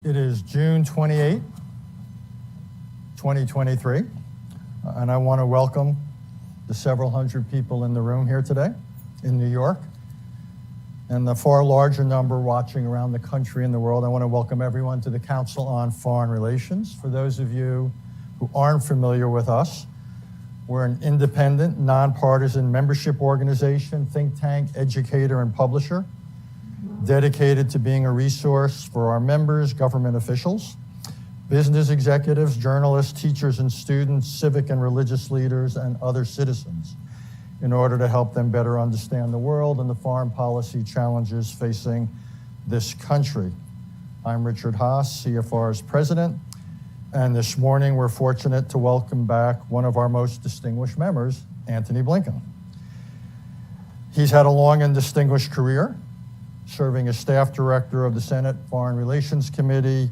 It is June 28, 2023, and I want to welcome the several hundred people in the room here today in New York, and the far larger number watching around the country and the world. I want to welcome everyone to the Council on Foreign Relations. For those of you who aren't familiar with us, we're an independent, nonpartisan membership organization, think tank, educator, and publisher, dedicated to being a resource for our members, government officials, business executives, journalists, teachers and students, civic and religious leaders, and other citizens in order to help them better understand the world and the foreign policy challenges facing this country. I'm Richard Haas, CFR's president, and this morning we're fortunate to welcome back one of our most distinguished members, Antony Blinken. He's had a long and distinguished career, serving as staff director of the Senate Foreign Relations Committee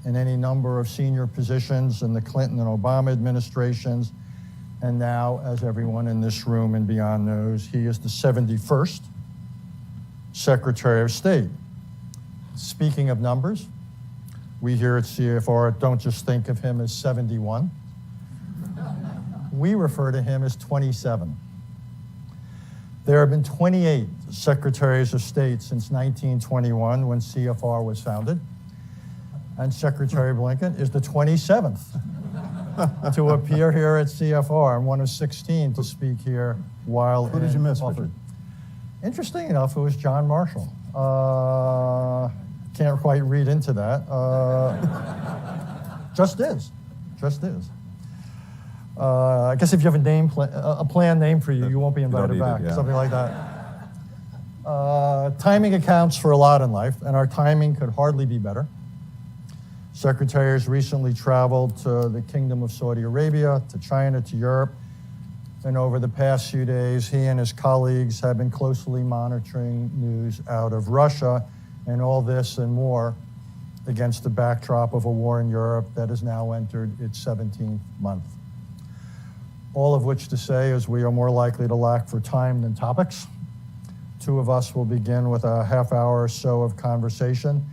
in any number of senior positions in the Clinton and Obama administrations. And now, as everyone in this room and beyond knows, he is the 71st Secretary of State. Speaking of numbers, we here at CFR don't just think of him as 71. We refer to him as 27. There have been 28 Secretaries of State since 1921 when CFR was founded, and Secretary Blinken is the 27th to appear here at CFR. I'm one of 16 to speak here while Who did you miss, Richard? Interesting enough, it was John Marshall. Can't quite read into that. Just is. I guess if you have a planned name for you, you won't be invited back, something like that. Timing accounts for a lot in life, and our timing could hardly be better. Secretary has recently traveled to the Kingdom of Saudi Arabia, to China, to Europe, and over the past few days, he and his colleagues have been closely monitoring news out of Russia, and all this and more against the backdrop of a war in Europe that has now entered its 17th month. All of which to say is we are more likely to lack for time than topics. Two of us will begin with a half hour or so of conversation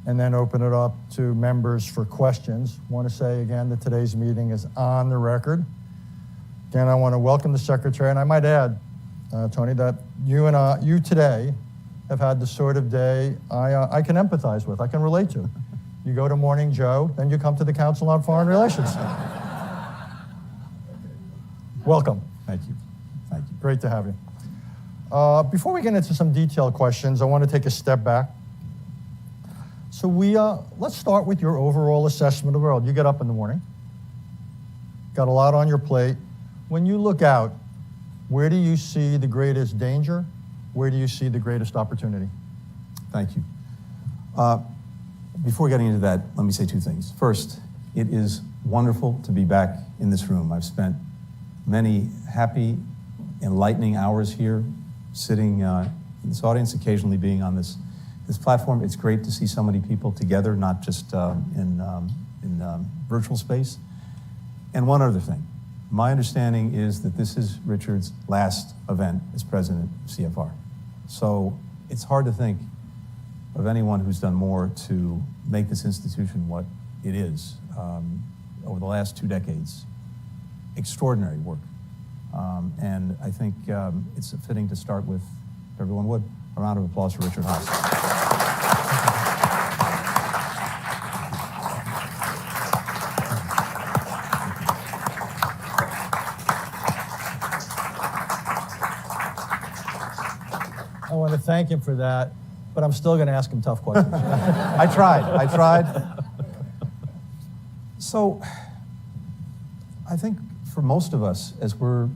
and then open it up to members for questions. I want to say again that today's meeting is on the record. Again, I want to welcome the Secretary, and I might add, Tony, that you today have had the sort of day I can empathize with, I can relate to. You go to Morning Joe, then you come to the Council on Foreign Relations. Welcome. Thank you. Great to have you. Before we get into some detailed questions, I want to take a step back. So let's start with your overall assessment of the world. You get up in the morning, got a lot on your plate. When you look out, where do you see the greatest danger? Where do you see the greatest opportunity? Thank you. Before getting into that, let me say two things. First, it is wonderful to be back in this room. I've spent many happy, enlightening hours here, sitting in this audience, occasionally being on this platform. It's great to see so many people together, not just in virtual space. And one other thing. My understanding is that this is Richard's last event as president of CFR. So it's hard to think of anyone who's done more to make this institution what it is over the last 2 decades. Extraordinary work. And I think it's fitting to start with, if everyone would, a round of applause for Richard Haas. I want to thank him for that, but I'm still going to ask him tough questions. I tried. So I think for most of us, as we're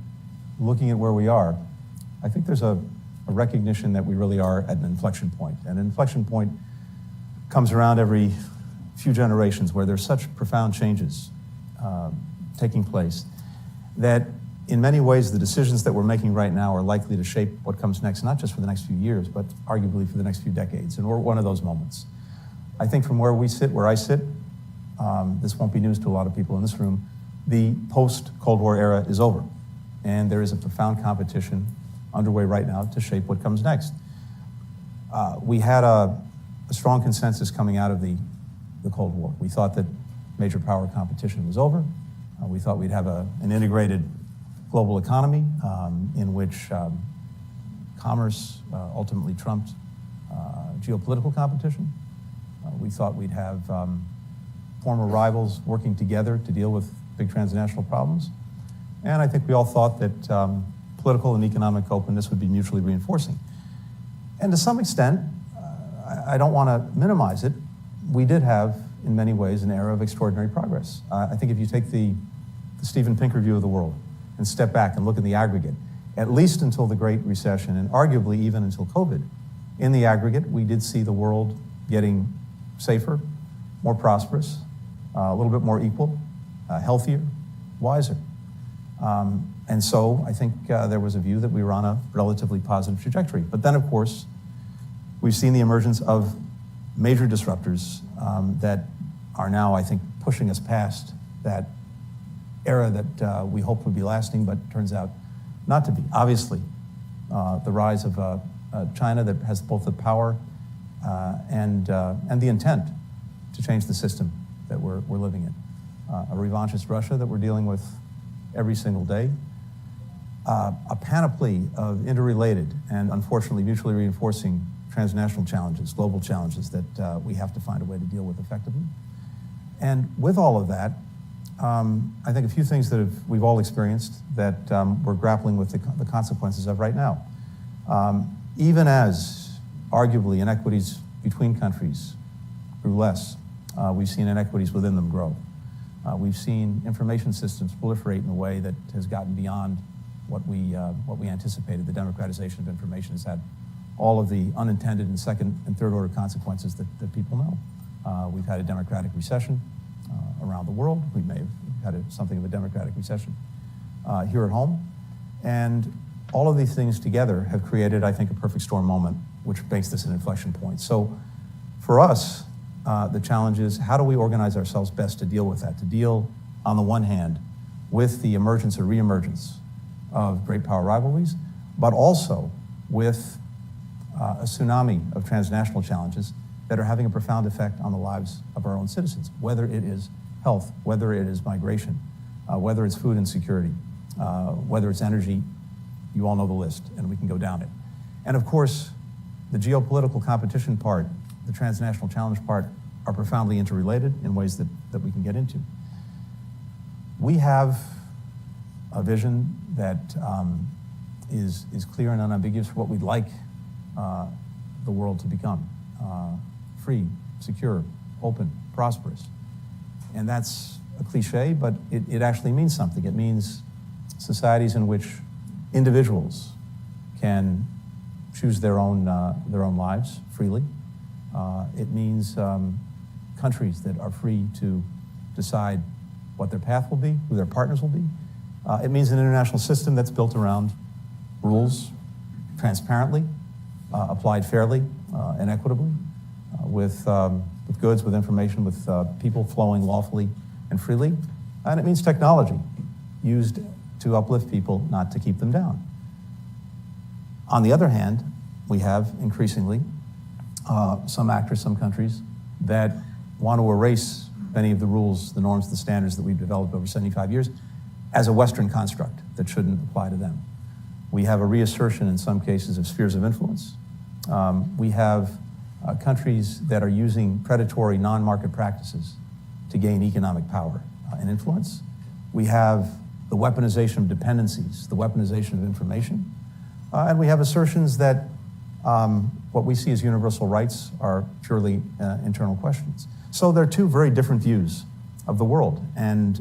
looking at where we are, I think there's a recognition that we really are at an inflection point. And an inflection point comes around every few generations where there's such profound changes taking place that in many ways the decisions that we're making right now are likely to shape what comes next, not just for the next few years, but arguably for the next few decades. And we're one of those moments. I think from where I sit, this won't be news to a lot of people in this room, the post-Cold War era is over. And there is a profound competition underway right now to shape what comes next. We had a strong consensus coming out of the the Cold War. We thought that major power competition was over. We thought we'd have an integrated global economy in which commerce ultimately trumped geopolitical competition. We thought we'd have former rivals working together to deal with big transnational problems. And I think we all thought that political and economic openness would be mutually reinforcing. And to some extent, I don't want to minimize it, we did have, in many ways, an era of extraordinary progress. I think if you take the Steven Pinker view of the world and step back and look at the aggregate, at least until the Great Recession, and arguably even until COVID, in the aggregate, we did see the world getting safer, more prosperous, a little bit more equal, healthier, wiser. And so I think there was a view that we were on a relatively positive trajectory. But then, of course, we've seen the emergence of major disruptors that are now, I think, pushing us past that era that we hoped would be lasting, but turns out not to be. Obviously, the rise of China that has both the power and the intent to change the system that we're living in. A revanchist Russia that we're dealing with every single day. A panoply of interrelated and unfortunately mutually reinforcing transnational challenges, global challenges that we have to find a way to deal with effectively. And with all of that, I think a few things that we've all experienced that we're grappling with the consequences of right now. Even as arguably inequities between countries grew less, we've seen inequities within them grow. We've seen information systems proliferate in a way that has gotten beyond what we anticipated. The democratization of information has had all of the unintended and second and third order consequences that people know. We've had a democratic recession around the world. We may have had something of a democratic recession here at home. And all of these things together have created, I think, a perfect storm moment, which makes this an inflection point. So for us, the challenge is how do we organize ourselves best to deal with that, to deal, on the one hand, with the emergence or reemergence of great power rivalries, but also with a tsunami of transnational challenges that are having a profound effect on the lives of our own citizens, whether it is health, whether it is migration, whether it's food insecurity, whether it's energy. You all know the list, and we can go down it. And of course, the geopolitical competition part, the transnational challenge part, are profoundly interrelated in ways that we can get into. We have a vision that is clear and unambiguous for what we'd like the world to become. Free, secure, open, prosperous. And that's a cliche, but it actually means something. It means societies in which individuals can choose their own lives freely. It means countries that are free to decide what their path will be, who their partners will be. It means an international system that's built around rules, transparently, applied fairly and equitably, with goods, with information, with people flowing lawfully and freely. And it means technology used to uplift people, not to keep them down. On the other hand, we have increasingly some actors, some countries that want to erase many of the rules, the norms, the standards that we've developed over 75 years as a Western construct that shouldn't apply to them. We have a reassertion in some cases of spheres of influence. We have countries that are using predatory non-market practices to gain economic power and influence. We have the weaponization of dependencies, the weaponization of information. And we have assertions that what we see as universal rights are purely internal questions. So there are two very different views of the world. And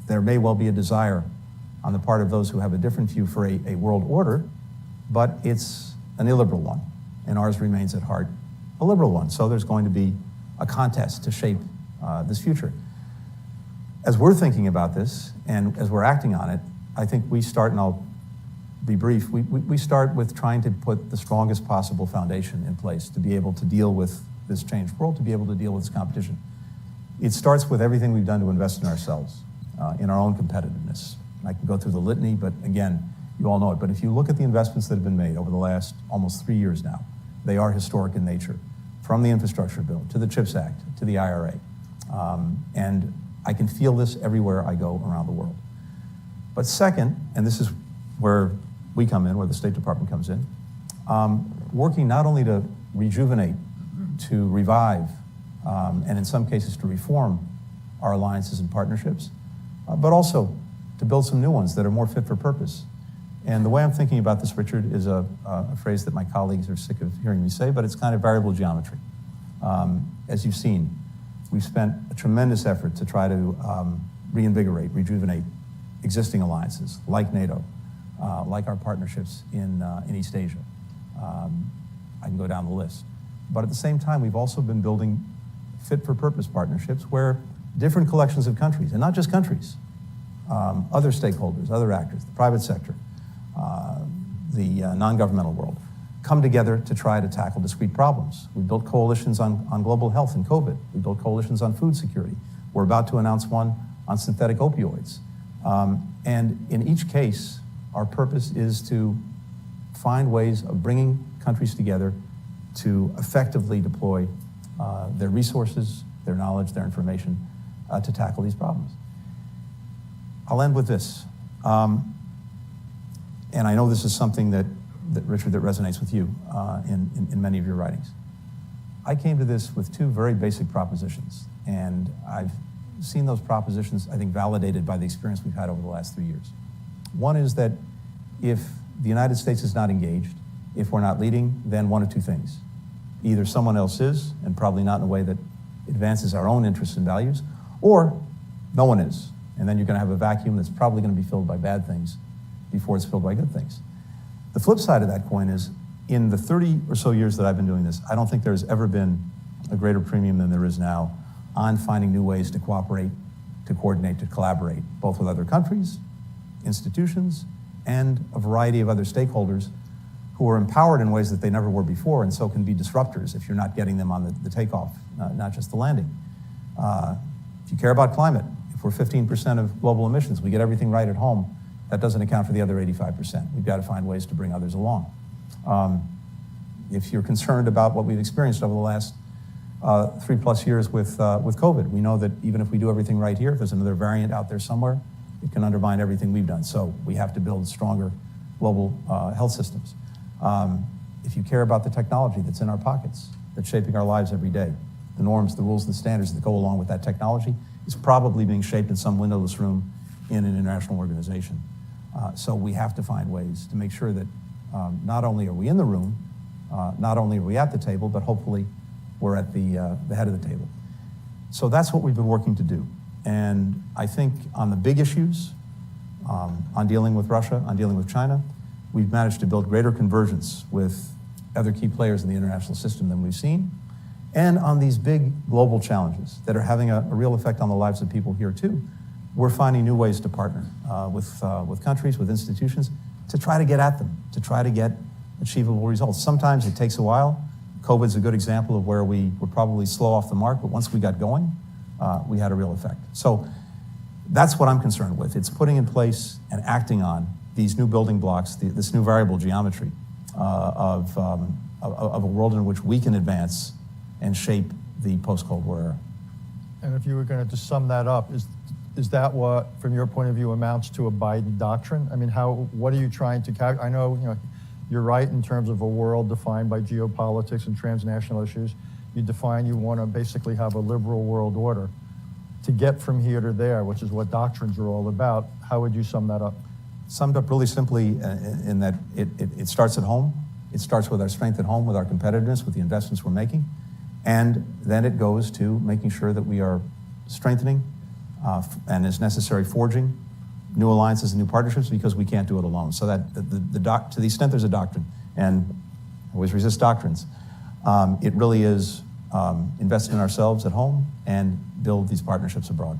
there may well be a desire on the part of those who have a different view for a world order, but it's an illiberal one. And ours remains at heart a liberal one. So there's going to be a contest to shape this future. As we're thinking about this and as we're acting on it, I think we start, and I'll be brief, we start with trying to put the strongest possible foundation in place to be able to deal with this changed world, to be able to deal with this competition. It starts with everything we've done to invest in ourselves, in our own competitiveness. I can go through the litany, but again, you all know it. But if you look at the investments that have been made over the last almost 3 years now, they are historic in nature. from the infrastructure bill to the CHIPS Act to the IRA. And I can feel this everywhere I go around the world. But second, and this is where we come in, where the State Department comes in, working not only to rejuvenate, to revive, and in some cases to reform our alliances and partnerships, but also to build some new ones that are more fit for purpose. And the way I'm thinking about this, Richard, is a phrase that my colleagues are sick of hearing me say, but it's kind of variable geometry. As you've seen, we've spent a tremendous effort to try to reinvigorate, rejuvenate existing alliances like NATO, like our partnerships in East Asia. I can go down the list. But at the same time, we've also been building fit-for-purpose partnerships where different collections of countries, and not just countries, other stakeholders, other actors, the private sector, the non-governmental world, come together to try to tackle discrete problems. We built coalitions on global health and COVID. We built coalitions on food security. We're about to announce one on synthetic opioids. And in each case, our purpose is to find ways of bringing countries together to effectively deploy their resources, their knowledge, their information to tackle these problems. I'll end with this. And I know this is something that Richard, that resonates with you in many of your writings. I came to this with two very basic propositions, and I've seen those propositions, I think, validated by the experience we've had over the last 3 years. One is that if the United States is not engaged, if we're not leading, then one of two things. Either someone else is, and probably not in a way that advances our own interests and values, or no one is. And then you're going to have a vacuum that's probably going to be filled by bad things before it's filled by good things. The flip side of that coin is, in the 30 or so years that I've been doing this, I don't think there's ever been a greater premium than there is now on finding new ways to cooperate, to coordinate, to collaborate, both with other countries, institutions, and a variety of other stakeholders who are empowered in ways that they never were before, and so can be disruptors if you're not getting them on the takeoff, not just the landing. If you care about climate, if we're 15% of global emissions, we get everything right at home, that doesn't account for the other 85%. We've got to find ways to bring others along. If you're concerned about what we've experienced over the last 3+ years with COVID, we know that even if we do everything right here, if there's another variant out there somewhere, it can undermine everything we've done. So we have to build stronger global health systems. If you care about the technology that's in our pockets, that's shaping our lives every day, the norms, the rules, the standards that go along with that technology is probably being shaped in some windowless room in an international organization. So we have to find ways to make sure that not only are we in the room, not only are we at the table, but hopefully we're at the head of the table. So that's what we've been working to do. And I think on the big issues, on dealing with Russia, on dealing with China, we've managed to build greater convergence with other key players in the international system than we've seen. And on these big global challenges that are having a real effect on the lives of people here too, we're finding new ways to partner with countries, with institutions, to try to get at them, to try to get achievable results. Sometimes it takes a while. COVID's a good example of where we were probably slow off the mark, but once we got going, we had a real effect. So that's what I'm concerned with. It's putting in place and acting on these new building blocks, this new variable geometry of a world in which we can advance and shape the post-Cold War era. And if you were going to just sum that up, is that what, from your point of view, amounts to a Biden doctrine? I mean, what are you trying to calculate? I know, you're right in terms of a world defined by geopolitics and transnational issues. You want to basically have a liberal world order. To get from here to there, which is what doctrines are all about, how would you sum that up? Summed up really simply in that it starts at home. It starts with our strength at home, with our competitiveness, with the investments we're making. And then it goes to making sure that we are strengthening and, as necessary, forging new alliances and new partnerships, because we can't do it alone. So that to the extent there's a doctrine, and I always resist doctrines, it really is invest in ourselves at home and build these partnerships abroad.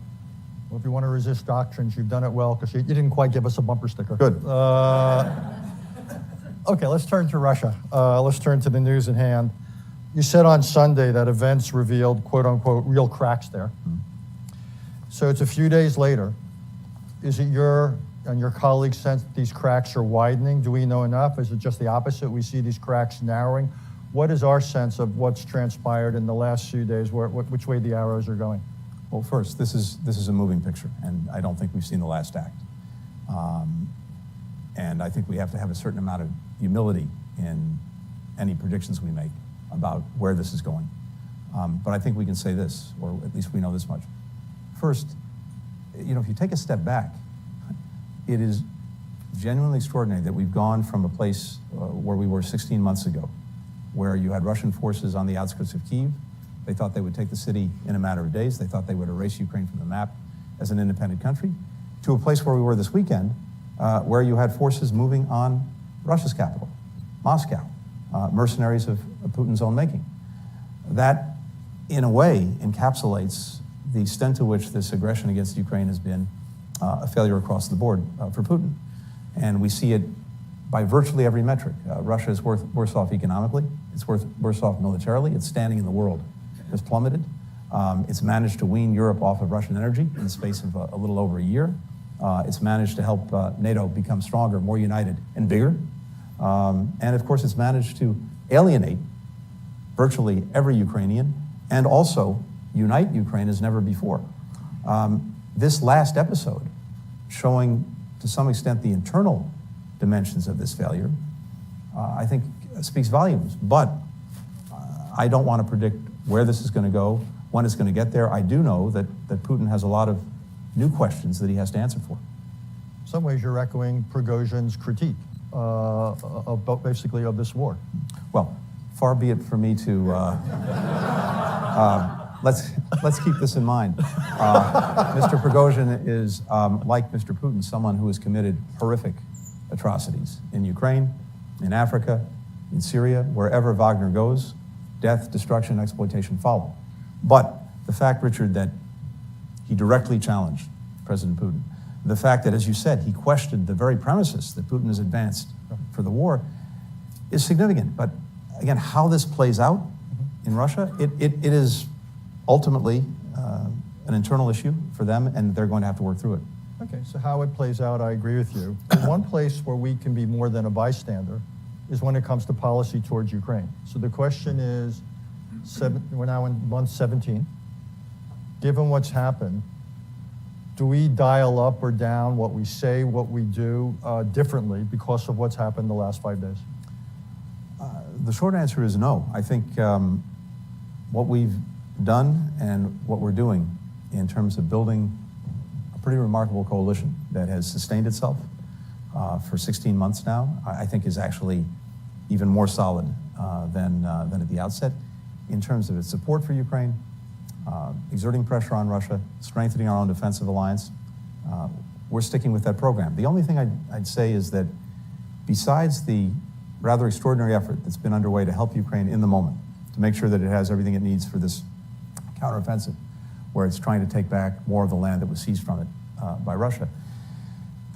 Well, if you want to resist doctrines, you've done it well, because you didn't quite give us a bumper sticker. Good. Okay, let's turn to Russia. Let's turn to the news at hand. You said on Sunday that events revealed, quote unquote, real cracks there. Mm-hmm. So it's a few days later. Is it your and your colleagues sense that these cracks are widening? Do we know enough? Is it just the opposite? We see these cracks narrowing? What is our sense of what's transpired in the last few days, which way the arrows are going? Well, first, this is a moving picture, and I don't think we've seen the last act. And I think we have to have a certain amount of humility in any predictions we make about where this is going. But I think we can say this, or at least we know this much. First, if you take a step back, it is genuinely extraordinary that we've gone from a place where we were 16 months ago, where you had Russian forces on the outskirts of Kyiv. They thought they would take the city in a matter of days. They thought they would erase Ukraine from the map as an independent country, to a place where we were this weekend, where you had forces moving on Russia's capital, Moscow, mercenaries of Putin's own making. That, in a way, encapsulates the extent to which this aggression against Ukraine has been a failure across the board for Putin. And we see it by virtually every metric. Russia is worse off economically. It's worse off militarily. Its standing in the world has plummeted. It's managed to wean Europe off of Russian energy in the space of a little over a year. It's managed to help NATO become stronger, more united, and bigger. And of course, it's managed to alienate virtually every Ukrainian and also unite Ukraine as never before. This last episode, showing to some extent the internal dimensions of this failure, I think speaks volumes. But I don't want to predict where this is going to go, when it's going to get there. I do know that Putin has a lot of new questions that he has to answer for. In some ways, you're echoing Prigozhin's critique basically of this war. Well, far be it for me to let's keep this in mind. Mr. Prigozhin is, like Mr. Putin, someone who has committed horrific atrocities in Ukraine, in Africa, in Syria. Wherever Wagner goes, death, destruction, exploitation follow. But the fact, Richard, that he directly challenged President Putin, the fact that, as you said, he questioned the very premises that Putin has advanced for the war, is significant. But again, how this plays out in Russia, it is ultimately an internal issue for them, and they're going to have to work through it. Okay, so how it plays out, I agree with you. But one place where we can be more than a bystander is when it comes to policy towards Ukraine. So the question is, we're now in month 17. Given what's happened, do we dial up or down what we say, what we do differently because of what's happened the last 5 days? The short answer is no. I think what we've done and what we're doing in terms of building a pretty remarkable coalition that has sustained itself for 16 months now, I think is actually even more solid than at the outset in terms of its support for Ukraine, exerting pressure on Russia, strengthening our own defensive alliance. We're sticking with that program. The only thing I'd say is that besides the rather extraordinary effort that's been underway to help Ukraine in the moment, to make sure that it has everything it needs for this counteroffensive, where it's trying to take back more of the land that was seized from it by Russia,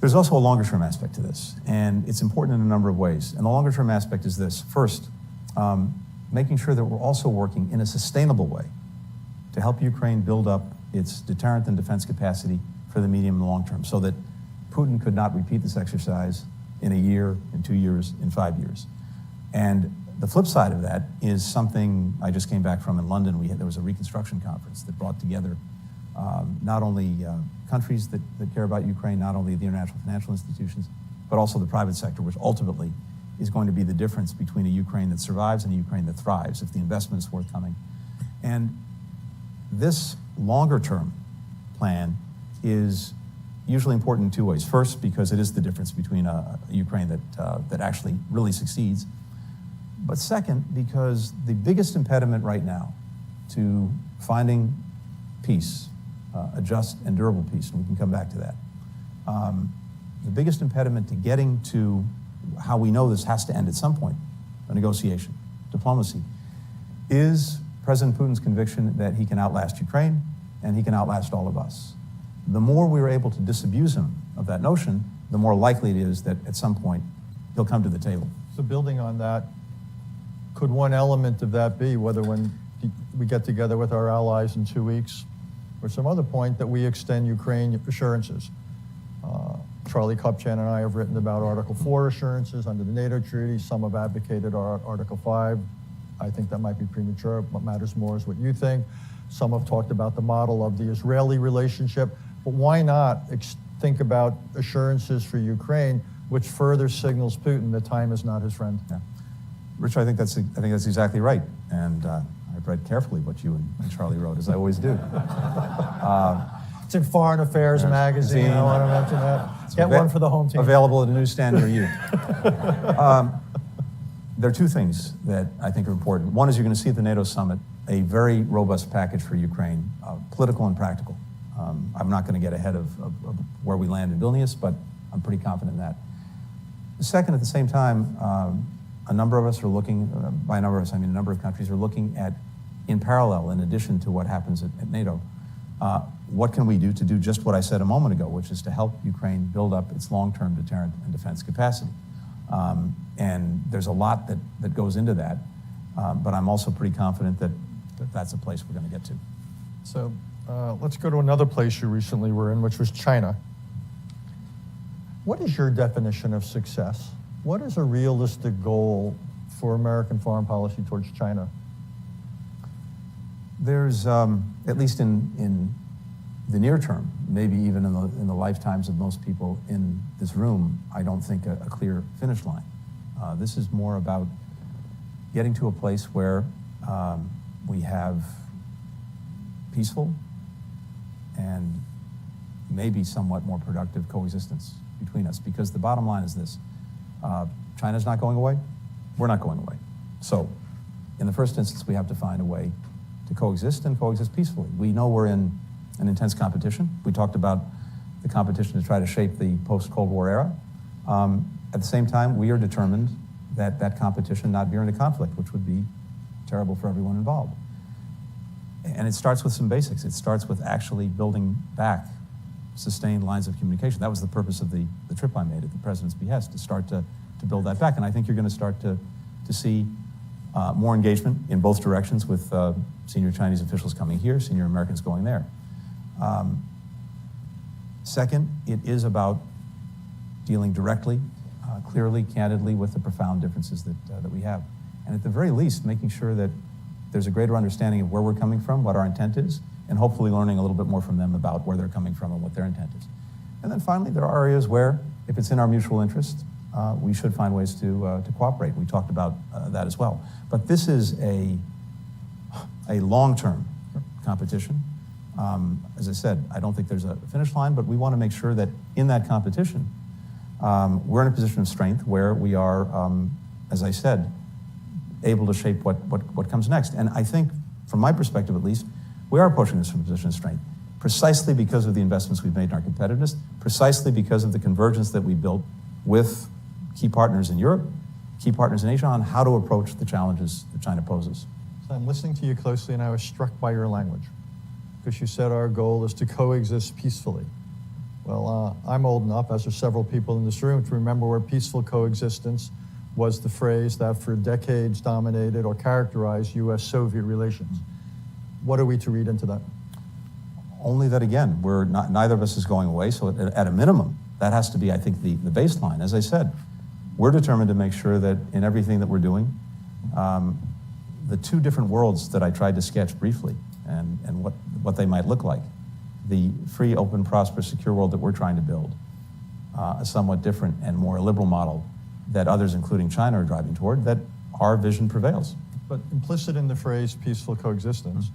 there's also a longer-term aspect to this, and it's important in a number of ways. And the longer-term aspect is this. First, making sure that we're also working in a sustainable way to help Ukraine build up its deterrent and defense capacity for the medium and long term, so that Putin could not repeat this exercise in a year, in 2 years, in 5 years. And the flip side of that is something I just came back from in London. There was a reconstruction conference that brought together not only countries that care about Ukraine, not only the international financial institutions, but also the private sector, which ultimately is going to be the difference between a Ukraine that survives and a Ukraine that thrives, if the investment is forthcoming. And this longer-term plan is usually important in two ways. First, because it is the difference between a Ukraine that actually really succeeds. But second, because the biggest impediment right now to finding peace, a just and durable peace, and we can come back to that, the biggest impediment to getting to how we know this has to end at some point, a negotiation, diplomacy, is President Putin's conviction that he can outlast Ukraine and he can outlast all of us. The more we are able to disabuse him of that notion, the more likely it is that at some point he'll come to the table. So building on that, could one element of that be whether when we get together with our allies in 2 weeks or some other point that we extend Ukraine assurances? Charlie Kupchan and I have written about Article 4 assurances under the NATO treaty. Some have advocated Article 5. I think that might be premature. What matters more is what you think. Some have talked about the model of the Israeli relationship, but why not think about assurances for Ukraine, which further signals Putin that time is not his friend? Yeah. Richard, I think that's exactly right. And I've read carefully what you and Charlie wrote, as I always do. It's in Foreign Affairs magazine. I want to mention that. Get one for the home team. Available at a newsstand near you. There are two things that I think are important. One is you're going to see at the NATO summit a very robust package for Ukraine, political and practical. I'm not going to get ahead of where we land in Vilnius, but I'm pretty confident in that. The second, at the same time, a number of us are looking, by a number of us, I mean a number of countries are looking at, in parallel, in addition to what happens at NATO, what can we do to do just what I said a moment ago, which is to help Ukraine build up its long-term deterrent and defense capacity. And there's a lot that goes into that, but I'm also pretty confident that that's a place we're going to get to. So let's go to another place you recently were in, which was China. What is your definition of success? What is a realistic goal for American foreign policy towards China? There's, at least in the near term, maybe even in the lifetimes of most people in this room, I don't think a clear finish line. This is more about getting to a place where we have peaceful and maybe somewhat more productive coexistence between us. Because the bottom line is this: China's not going away, we're not going away. So, in the first instance, we have to find a way to coexist and coexist peacefully. We know we're in an intense competition. We talked about the competition to try to shape the post-Cold War era. At the same time, we are determined that that competition not veer into conflict, which would be terrible for everyone involved. And it starts with some basics. It starts with actually building back sustained lines of communication. That was the purpose of the trip I made at the president's behest, to start to build that back. And I think you're going to start to see more engagement in both directions, with senior Chinese officials coming here, senior Americans going there. Second, it is about dealing directly, clearly, candidly, with the profound differences that we have. And at the very least, making sure that there's a greater understanding of where we're coming from, what our intent is, and hopefully learning a little bit more from them about where they're coming from and what their intent is. And then finally, there are areas where, if it's in our mutual interest, we should find ways to cooperate. We talked about that as well. But this is a long-term competition. As I said, I don't think there's a finish line, but we want to make sure that in that competition, we're in a position of strength where we are, as I said, able to shape what comes next. And I think, from my perspective at least, we are approaching this from a position of strength, precisely because of the investments we've made in our competitiveness, precisely because of the convergence that we built with key partners in Europe, key partners in Asia, on how to approach the challenges that China poses. So I'm listening to you closely, and I was struck by your language, because you said our goal is to coexist peacefully. Well, I'm old enough, as are several people in this room, to remember where peaceful coexistence was the phrase that for decades dominated or characterized U.S.-Soviet relations. What are we to read into that? Only that, again, neither of us is going away, so at a minimum, that has to be, I think, the baseline. As I said, we're determined to make sure that in everything that we're doing, the two different worlds that I tried to sketch briefly and what they might look like, the free, open, prosperous, secure world that we're trying to build, a somewhat different and more liberal model that others, including China, are driving toward, that our vision prevails. But implicit in the phrase peaceful coexistence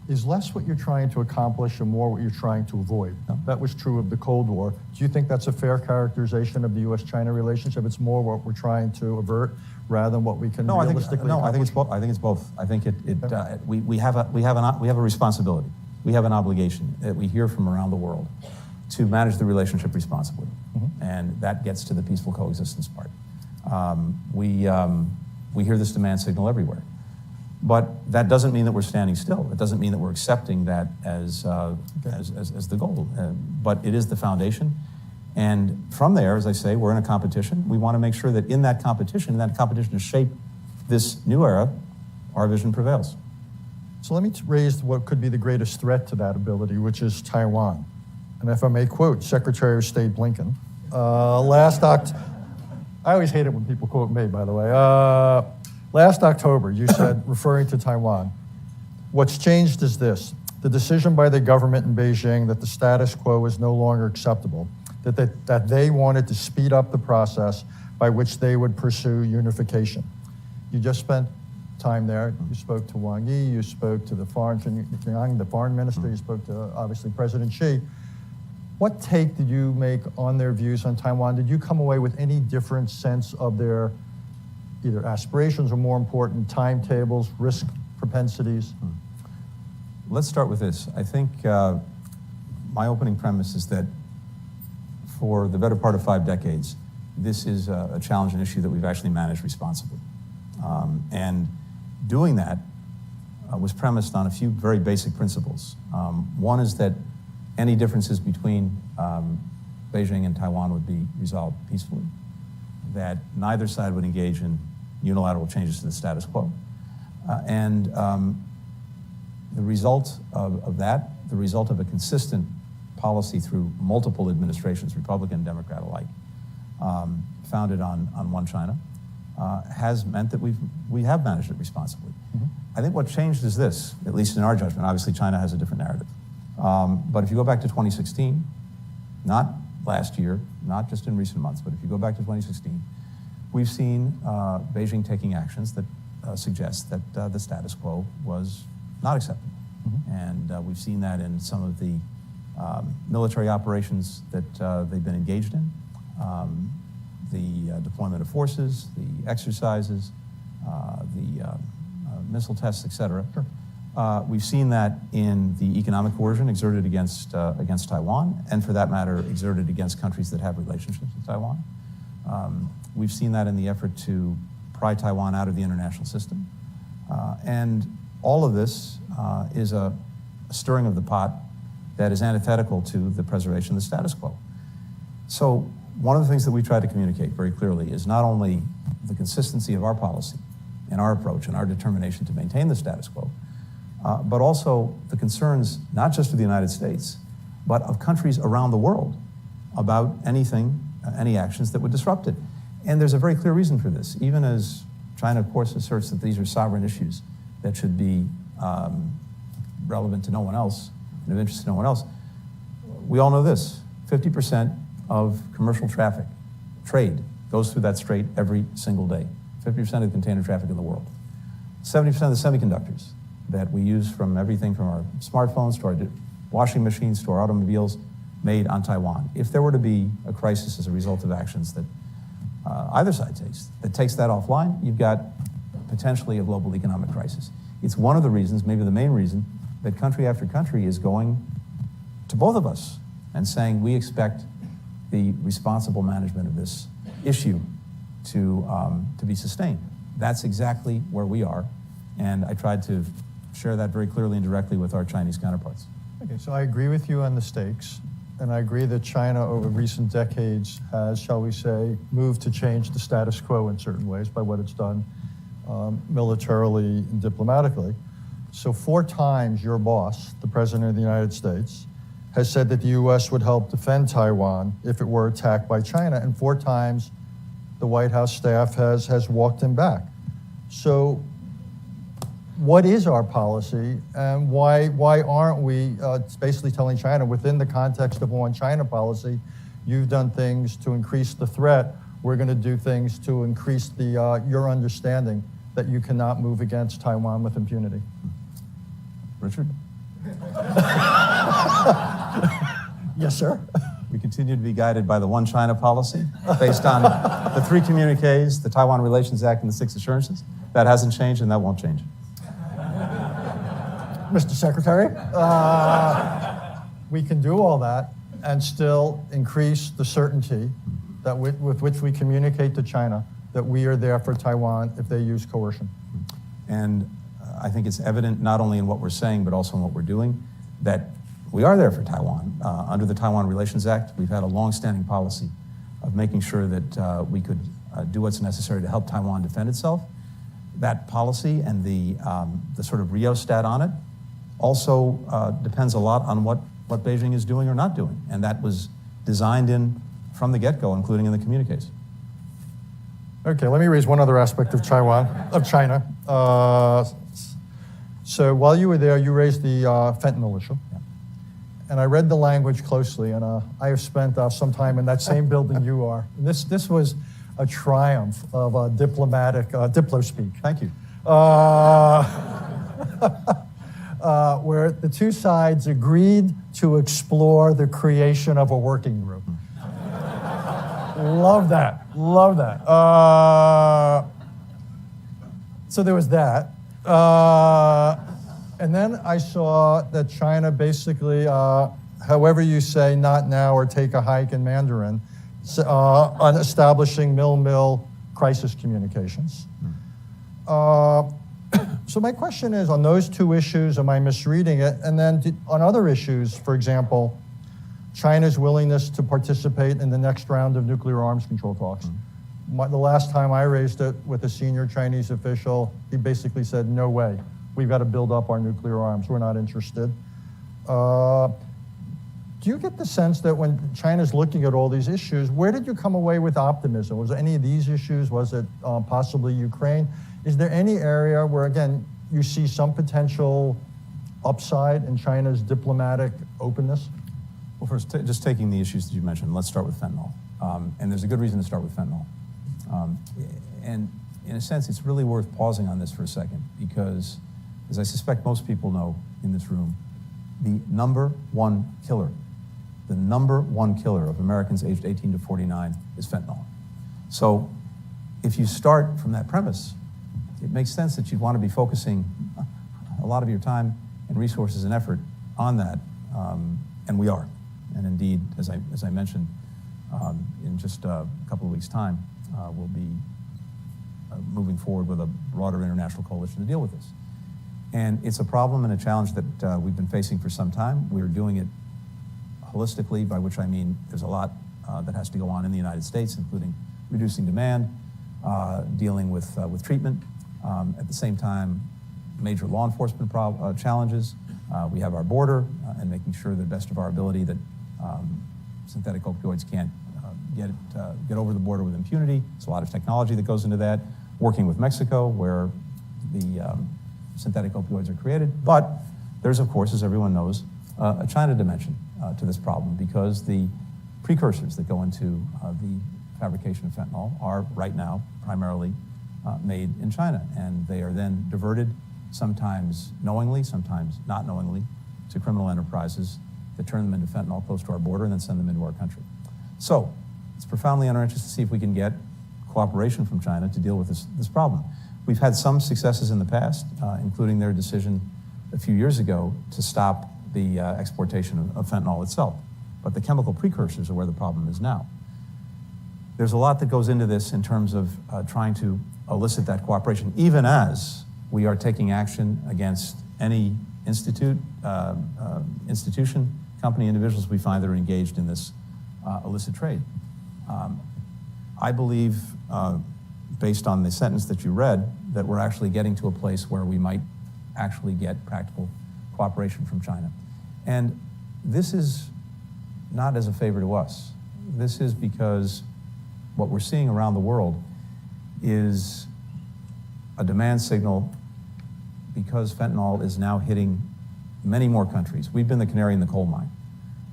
is less what you're trying to accomplish and more what you're trying to avoid. No. That was true of the Cold War. Do you think that's a fair characterization of the U.S.-China relationship? It's more what we're trying to avert rather than what we can realistically accomplish? I think it's both. I think it's both. I think we have a responsibility. We have an obligation that we hear from around the world to manage the relationship responsibly. Mm-hmm. And that gets to the peaceful coexistence part. We hear this demand signal everywhere. But that doesn't mean that we're standing still. It doesn't mean that we're accepting that as the goal. But it is the foundation. And from there, as I say, we're in a competition. We want to make sure that in that competition to shape this new era, our vision prevails. So let me raise what could be the greatest threat to that ability, which is Taiwan. And if I may quote Secretary of State Blinken, I always hate it when people quote me, by the way. Last October, you said, referring to Taiwan, what's changed is this: the decision by the government in Beijing that the status quo is no longer acceptable, that they wanted to speed up the process by which they would pursue unification. You just spent time there. You spoke to Wang Yi, you spoke to the foreign minister, you spoke to, obviously, President Xi. What take did you make on their views on Taiwan? Did you come away with any different sense of their either aspirations or, more important, timetables, risk propensities? Let's start with this. I think my opening premise is that for the better part of 5 decades, this is a challenge and issue that we've actually managed responsibly. And doing that was premised on a few very basic principles. One is that any differences between Beijing and Taiwan would be resolved peacefully, that neither side would engage in unilateral changes to the status quo. And the result of that, the result of a consistent policy through multiple administrations, Republican and Democrat alike, founded on one China, has meant that we have managed it responsibly. Mm-hmm. I think what changed is this, at least in our judgment. Obviously, China has a different narrative. But if you go back to 2016, not last year, not just in recent months, but if you go back to 2016, we've seen Beijing taking actions that suggest that the status quo was not acceptable. Mm-hmm. And we've seen that in some of the military operations that they've been engaged in, the deployment of forces, the exercises, the missile tests, et cetera. Sure. We've seen that in the economic coercion exerted against Taiwan, and for that matter, exerted against countries that have relationships with Taiwan. We've seen that in the effort to pry Taiwan out of the international system. And all of this is a stirring of the pot that is antithetical to the preservation of the status quo. So one of the things that we tried to communicate very clearly is not only the consistency of our policy and our approach and our determination to maintain the status quo, but also the concerns, not just of the United States, but of countries around the world about any actions that would disrupt it. And there's a very clear reason for this. Even as China, of course, asserts that these are sovereign issues that should be relevant to no one else, and of interest to no one else, we all know this: 50% of commercial trade goes through that strait every single day. 50% of the container traffic in the world. 70% of the semiconductors that we use, from everything from our smartphones to our washing machines to our automobiles, made on Taiwan. If there were to be a crisis as a result of actions that either side takes that offline, you've got potentially a global economic crisis. It's one of the reasons, maybe the main reason, that country after country is going to both of us and saying we expect the responsible management of this issue to be sustained. That's exactly where we are, and I tried to share that very clearly and directly with our Chinese counterparts. Okay, so I agree with you on the stakes, and I agree that China over recent decades has, shall we say, moved to change the status quo in certain ways by what it's done militarily and diplomatically. So 4 times your boss, the President of the United States, has said that the U.S. would help defend Taiwan if it were attacked by China, and 4 times the White House staff has walked him back. So what is our policy, and why aren't we basically telling China, within the context of one China policy, you've done things to increase the threat, we're going to do things to increase your understanding that you cannot move against Taiwan with impunity? Richard? Yes, sir. We continue to be guided by the One China policy based on the 3 communiques, the Taiwan Relations Act, and the 6 assurances. That hasn't changed, and that won't change. Mr. Secretary, we can do all that and still increase the certainty that with which we communicate to China that we are there for Taiwan if they use coercion. And I think it's evident not only in what we're saying, but also in what we're doing, that we are there for Taiwan. Under the Taiwan Relations Act, we've had a long-standing policy of making sure that we could do what's necessary to help Taiwan defend itself. That policy and the sort of rheostat on it also depends a lot on what Beijing is doing or not doing. And that was designed in from the get-go, including in the communiques. Okay, let me raise one other aspect of China. So while you were there, you raised the fentanyl issue. Yeah. And I read the language closely, and I have spent some time in that same building you are. This was a triumph of diplomatic, diplo-speak. Thank you. Where the two sides agreed to explore the creation of a working group. Love that. So there was that. And then I saw that China basically, however you say not now or take a hike in Mandarin, on establishing mill crisis communications. So my question is, on those two issues, am I misreading it? And then on other issues, for example, China's willingness to participate in the next round of nuclear arms control talks. The last time I raised it with a senior Chinese official, he basically said, no way. We've got to build up our nuclear arms. We're not interested. Do you get the sense that when China's looking at all these issues, where did you come away with optimism? Was it any of these issues? Was it possibly Ukraine? Is there any area where, again, you see some potential upside in China's diplomatic openness? Well, first, just taking the issues that you mentioned, let's start with fentanyl. And there's a good reason to start with fentanyl. And in a sense, it's really worth pausing on this for a second because, as I suspect most people know in this room, the number one killer of Americans aged 18 to 49 is fentanyl. So if you start from that premise, it makes sense that you'd want to be focusing a lot of your time and resources and effort on that, and we are. And indeed, as I mentioned, in just a couple of weeks' time, we'll be moving forward with a broader international coalition to deal with this. And it's a problem and a challenge that we've been facing for some time. We're doing it holistically, by which I mean there's a lot that has to go on in the United States, including reducing demand, dealing with treatment. At the same time, major law enforcement challenges. We have our border and making sure to the best of our ability that synthetic opioids can't get over the border with impunity. There's a lot of technology that goes into that. Working with Mexico, where the synthetic opioids are created. But there's, of course, as everyone knows, a China dimension to this problem because the precursors that go into the fabrication of fentanyl are right now primarily made in China, and they are then diverted, sometimes knowingly, sometimes not knowingly, to criminal enterprises that turn them into fentanyl close to our border and then send them into our country. So it's profoundly in our interest to see if we can get cooperation from China to deal with this problem. We've had some successes in the past, including their decision a few years ago to stop the exportation of fentanyl itself. But the chemical precursors are where the problem is now. There's a lot that goes into this in terms of trying to elicit that cooperation, even as we are taking action against any institution, company, individuals we find that are engaged in this illicit trade. I believe, based on the sentence that you read, that we're actually getting to a place where we might actually get practical cooperation from China. And this is not as a favor to us. This is because what we're seeing around the world is a demand signal because fentanyl is now hitting many more countries. We've been the canary in the coal mine.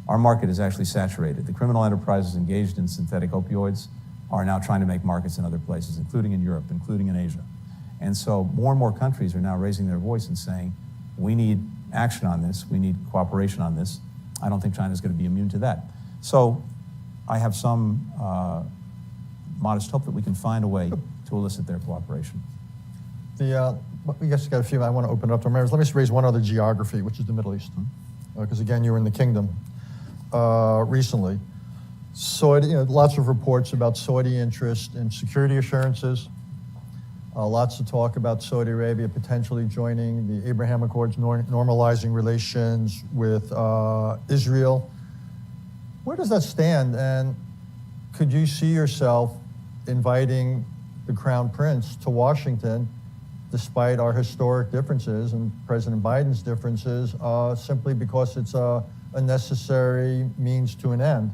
Our market is actually saturated. The criminal enterprises engaged in synthetic opioids are now trying to make markets in other places, including in Europe, including in Asia. And so more and more countries are now raising their voice and saying, we need action on this, we need cooperation on this. I don't think China's going to be immune to that. So I have some modest hope that we can find a way to elicit their cooperation. We just got a few. I want to open it up to members. Let me just raise one other geography, which is the Middle East, because again, you were in the kingdom recently. Saudi, lots of reports about Saudi interest in security assurances. Lots of talk about Saudi Arabia potentially joining the Abraham Accords, normalizing relations with Israel. Where does that stand? And could you see yourself inviting the Crown Prince to Washington, despite our historic differences and President Biden's differences, simply because it's a necessary means to an end?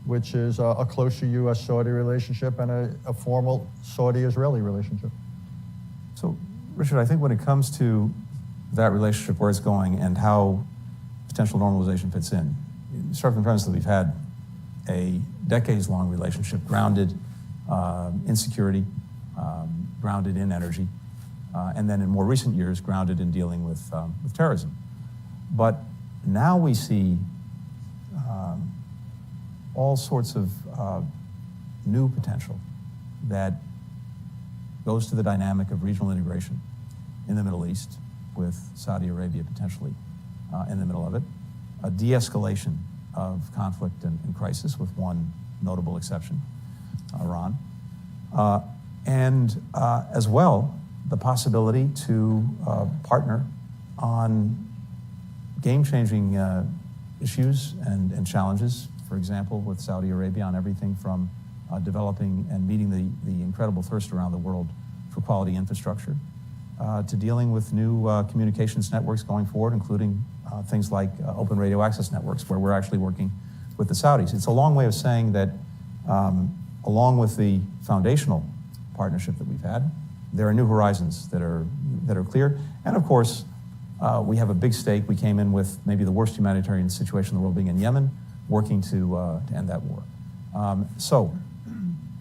which is a closer U.S.-Saudi relationship and a formal Saudi-Israeli relationship. So, Richard, I think when it comes to that relationship, where it's going, and how potential normalization fits in, you start from the premise that we've had a decades-long relationship grounded in security, grounded in energy, and then in more recent years, grounded in dealing with terrorism. But now we see all sorts of new potential that goes to the dynamic of regional integration in the Middle East, with Saudi Arabia potentially in the middle of it, a de-escalation of conflict and crisis, with one notable exception, Iran, and as well the possibility to partner on game-changing issues and challenges, for example, with Saudi Arabia on everything from developing and meeting the incredible thirst around the world for quality infrastructure, to dealing with new communications networks going forward, including things like open radio access networks, where we're actually working with the Saudis. It's a long way of saying that, along with the foundational partnership that we've had, there are new horizons that are clear. And of course, we have a big stake. We came in with maybe the worst humanitarian situation in the world, being in Yemen, working to end that war. So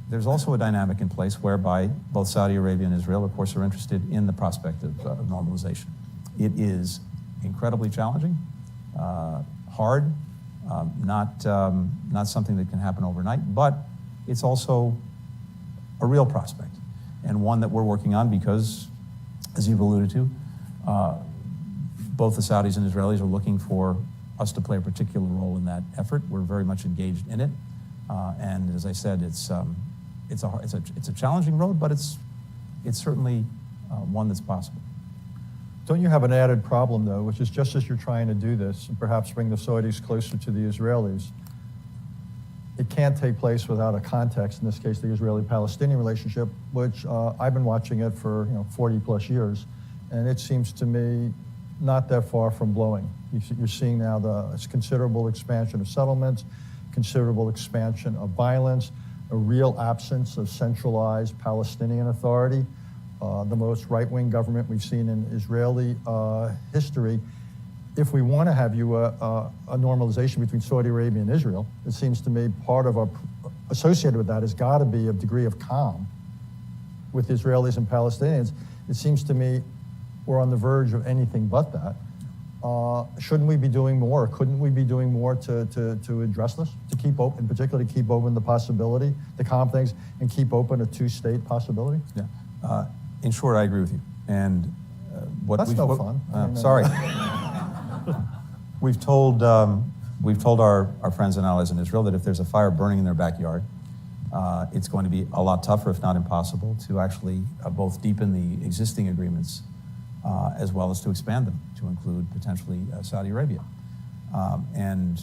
there's also a dynamic in place whereby both Saudi Arabia and Israel, of course, are interested in the prospect of normalization. It is incredibly challenging, hard, not something that can happen overnight, but it's also a real prospect, and one that we're working on because, as you've alluded to, both the Saudis and Israelis are looking for us to play a particular role in that effort. We're very much engaged in it, and as I said, it's a challenging road, but it's certainly one that's possible. Don't you have an added problem, though, which is just as you're trying to do this, and perhaps bring the Saudis closer to the Israelis, it can't take place without a context, in this case, the Israeli-Palestinian relationship, which I've been watching it for 40 plus years, and it seems to me not that far from blowing. You're seeing now the considerable expansion of settlements, considerable expansion of violence, a real absence of centralized Palestinian authority, the most right-wing government we've seen in Israeli history. If we want to have a normalization between Saudi Arabia and Israel, it seems to me part of associated with that has got to be a degree of calm with Israelis and Palestinians. It seems to me we're on the verge of anything but that. Shouldn't we be doing more? Couldn't we be doing more to address this, to keep open, particularly keep open the possibility, the calm things, and keep open a two-state possibility? Yeah. In short, I agree with you. And that's no fun. Sorry. We've told our friends and allies in Israel that if there's a fire burning in their backyard, it's going to be a lot tougher, if not impossible, to actually both deepen the existing agreements as well as to expand them to include potentially Saudi Arabia. And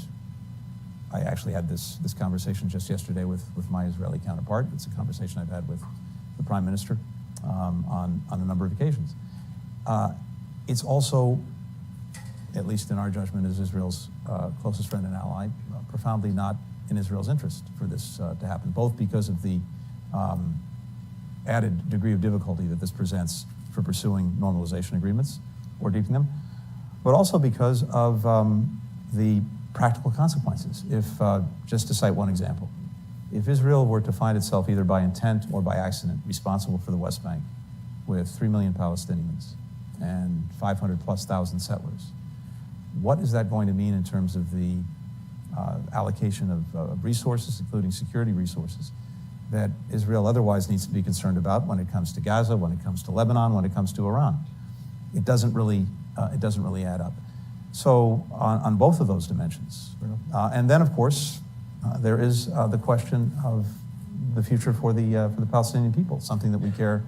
I actually had this conversation just yesterday with my Israeli counterpart. It's a conversation I've had with the Prime Minister on a number of occasions. It's also, at least in our judgment as Israel's closest friend and ally, profoundly not in Israel's interest for this to happen, both because of the added degree of difficulty that this presents for pursuing normalization agreements or deepening them, but also because of the practical consequences. If, just to cite one example, if Israel were to find itself either by intent or by accident responsible for the West Bank with 3 million Palestinians and 500,000+ settlers, what is that going to mean in terms of the allocation of resources, including security resources, that Israel otherwise needs to be concerned about when it comes to Gaza, when it comes to Lebanon, when it comes to Iran? It doesn't really add up. So on both of those dimensions, and then of course there is the question of the future for the Palestinian people, something that we care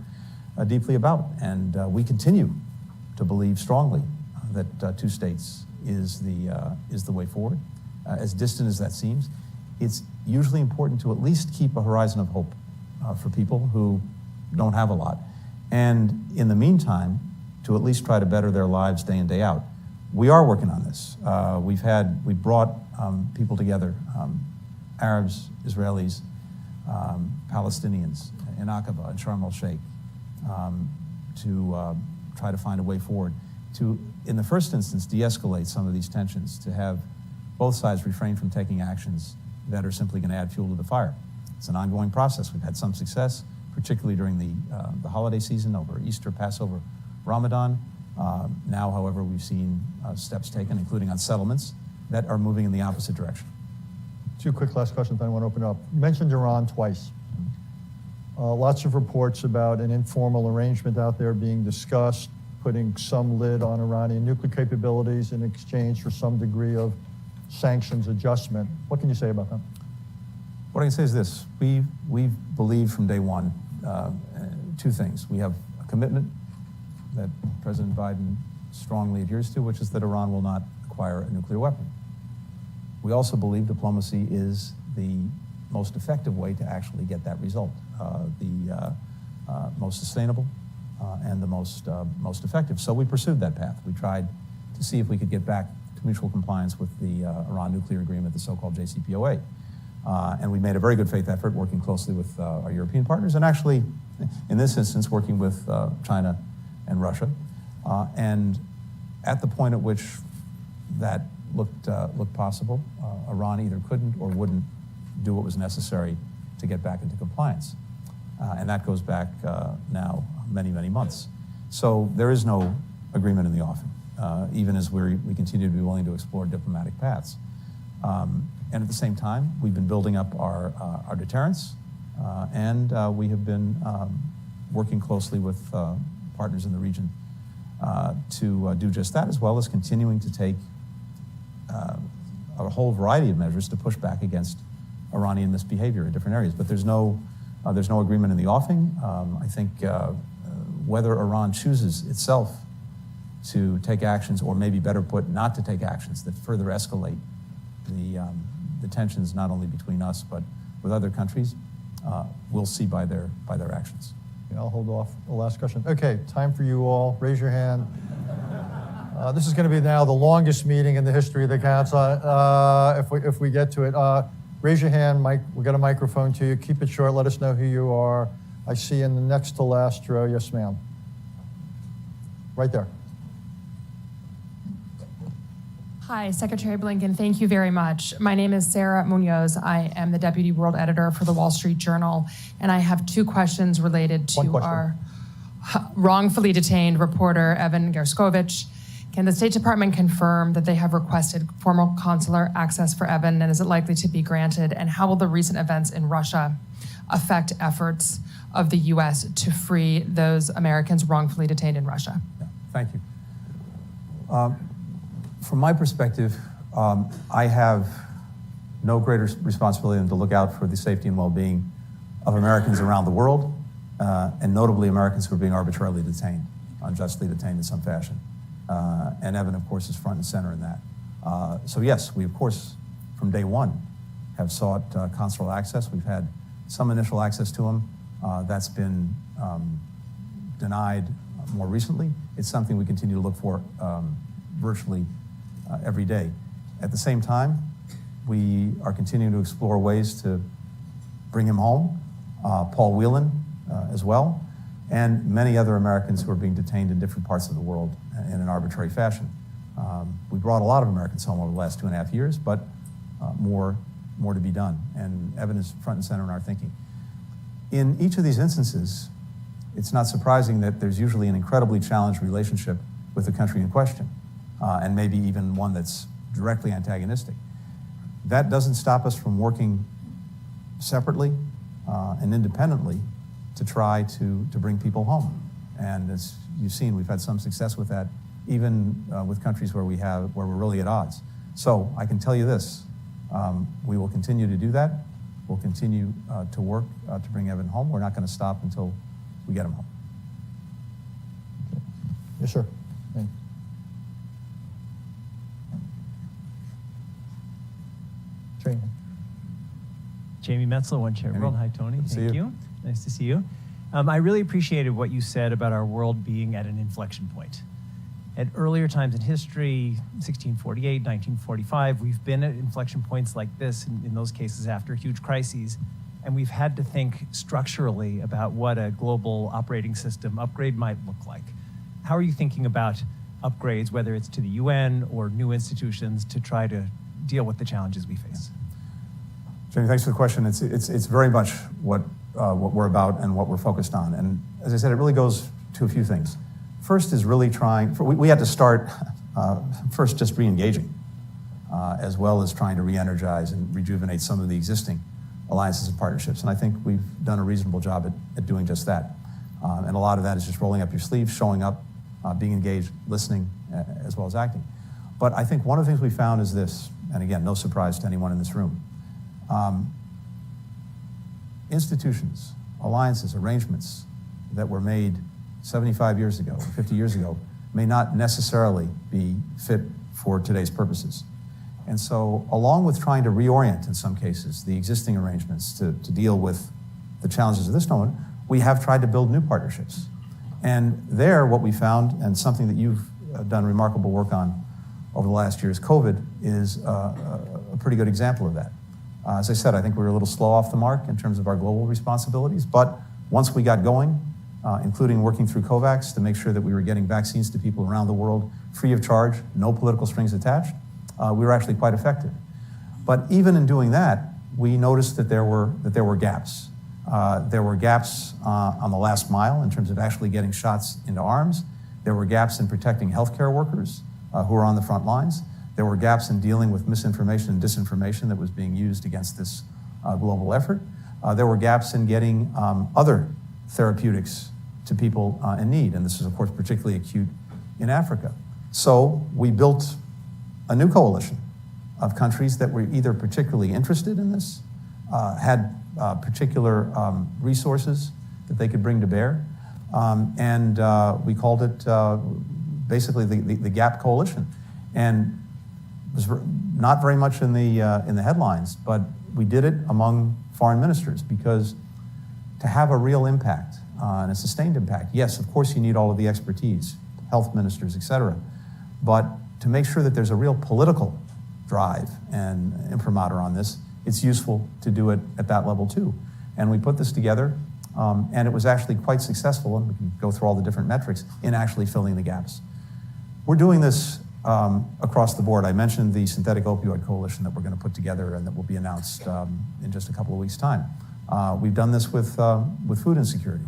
deeply about, and we continue to believe strongly that two states is the way forward. As distant as that seems, it's usually important to at least keep a horizon of hope for people who don't have a lot, and in the meantime, to at least try to better their lives day in, day out. We are working on this. We've brought people together Arabs, Israelis, Palestinians in Aqaba and Sharm el-Sheikh to try to find a way forward to, in the first instance, de-escalate some of these tensions, to have both sides refrain from taking actions that are simply going to add fuel to the fire. It's an ongoing process. We've had some success, particularly during the holiday season over Easter, Passover, Ramadan. Now, however, we've seen steps taken, including on settlements, that are moving in the opposite direction. Two quick last questions I want to open up. You mentioned Iran twice. Lots of reports about an informal arrangement out there being discussed, putting some lid on Iranian nuclear capabilities in exchange for some degree of sanctions adjustment. What can you say about that? What I can say is this: we've believed from day one two things. We have a commitment that President Biden strongly adheres to, which is that Iran will not acquire a nuclear weapon. We also believe diplomacy is the most effective way to actually get that result, the most sustainable and the most effective. So we pursued that path. We tried to see if we could get back to mutual compliance with the Iran nuclear agreement, the so-called JCPOA. And we made a very good faith effort working closely with our European partners, and actually, in this instance, working with China and Russia. And at the point at which that looked possible, Iran either couldn't or wouldn't do what was necessary to get back into compliance. And that goes back now many, many months. So there is no agreement in the offing, even as we continue to be willing to explore diplomatic paths. And at the same time, we've been building up our deterrence, and we have been working closely with partners in the region to do just that, as well as continuing to take a whole variety of measures to push back against Iranian misbehavior in different areas. But there's no agreement in the offing. I think whether Iran chooses itself to take actions, or maybe better put, not to take actions that further escalate the tensions not only between us but with other countries, we'll see by their actions. Yeah, I'll hold off the last question. Okay, time for you all. Raise your hand. This is going to be now the longest meeting in the history of the council, if we get to it. Raise your hand, Mike. We'll get a microphone to you. Keep it short. Let us know who you are. I see in the next to last row. Yes, ma'am. Right there. Hi, Secretary Blinken. Thank you very much. My name is Sarah Munoz. I am the Deputy World Editor for the Wall Street Journal, and I have two questions related to our wrongfully detained reporter, Evan Gershkovich. Can the State Department confirm that they have requested formal consular access for Evan, and is it likely to be granted? And how will the recent events in Russia affect efforts of the U.S. to free those Americans wrongfully detained in Russia? Yeah, thank you. From my perspective, I have no greater responsibility than to look out for the safety and well-being of Americans around the world, and notably Americans who are being arbitrarily detained, unjustly detained in some fashion. And Evan, of course, is front and center in that. So yes, we, of course, from day one, have sought consular access. We've had some initial access to him. That's been denied more recently. It's something we continue to look for virtually every day. At the same time, we are continuing to explore ways to bring him home, Paul Whelan as well, and many other Americans who are being detained in different parts of the world in an arbitrary fashion. We brought a lot of Americans home over the last 2.5 years, but more to be done. And Evan is front and center in our thinking. In each of these instances, it's not surprising that there's usually an incredibly challenged relationship with the country in question, and maybe even one that's directly antagonistic. That doesn't stop us from working separately and independently to try to bring people home. And as you've seen, we've had some success with that, even with countries where we're really at odds. So I can tell you this, we will continue to do that. We'll continue to work to bring Evan home. We're not going to stop until we get him home. Yes, sir. Thanks. Jamie Metzler, One Chair World. Hi, Tony. Thank you. Nice to see you. I really appreciated what you said about our world being at an inflection point. At earlier times in history, 1648, 1945, we've been at inflection points like this in those cases after huge crises, and we've had to think structurally about what a global operating system upgrade might look like. How are you thinking about upgrades, whether it's to the UN or new institutions, to try to deal with the challenges we face? Jamie, thanks for the question. It's very much what we're about and what we're focused on. And as I said, it really goes to a few things. First is really we had to start first just re-engaging, as well as trying to re-energize and rejuvenate some of the existing alliances and partnerships. And I think we've done a reasonable job at doing just that. And a lot of that is just rolling up your sleeves, showing up, being engaged, listening, as well as acting. But I think one of the things we found is this, and again, no surprise to anyone in this room. Institutions, alliances, arrangements that were made 75 years ago, 50 years ago, may not necessarily be fit for today's purposes. And so, along with trying to reorient, in some cases, the existing arrangements to deal with the challenges of this moment, we have tried to build new partnerships. And there, what we found, and something that you've done remarkable work on over the last years, COVID is a pretty good example of that. As I said, I think we were a little slow off the mark in terms of our global responsibilities, but once we got going, including working through COVAX to make sure that we were getting vaccines to people around the world free of charge, no political strings attached, we were actually quite effective. But even in doing that, we noticed that there were gaps. There were gaps on the last mile in terms of actually getting shots into arms. There were gaps in protecting healthcare workers who are on the front lines. There were gaps in dealing with misinformation and disinformation that was being used against this global effort. There were gaps in getting other therapeutics to people in need, and this is, of course, particularly acute in Africa. So we built a new coalition of countries that were either particularly interested in this, had particular resources that they could bring to bear, and we called it basically the GAP Coalition. And it was not very much in the headlines, but we did it among foreign ministers because to have a real impact and a sustained impact, yes, of course you need all of the expertise, health ministers, et cetera, but to make sure that there's a real political drive and imprimatur on this, it's useful to do it at that level too. And we put this together, and it was actually quite successful, and we can go through all the different metrics, in actually filling the gaps. We're doing this across the board. I mentioned the synthetic opioid coalition that we're going to put together and that will be announced in just a couple of weeks' time. We've done this with food insecurity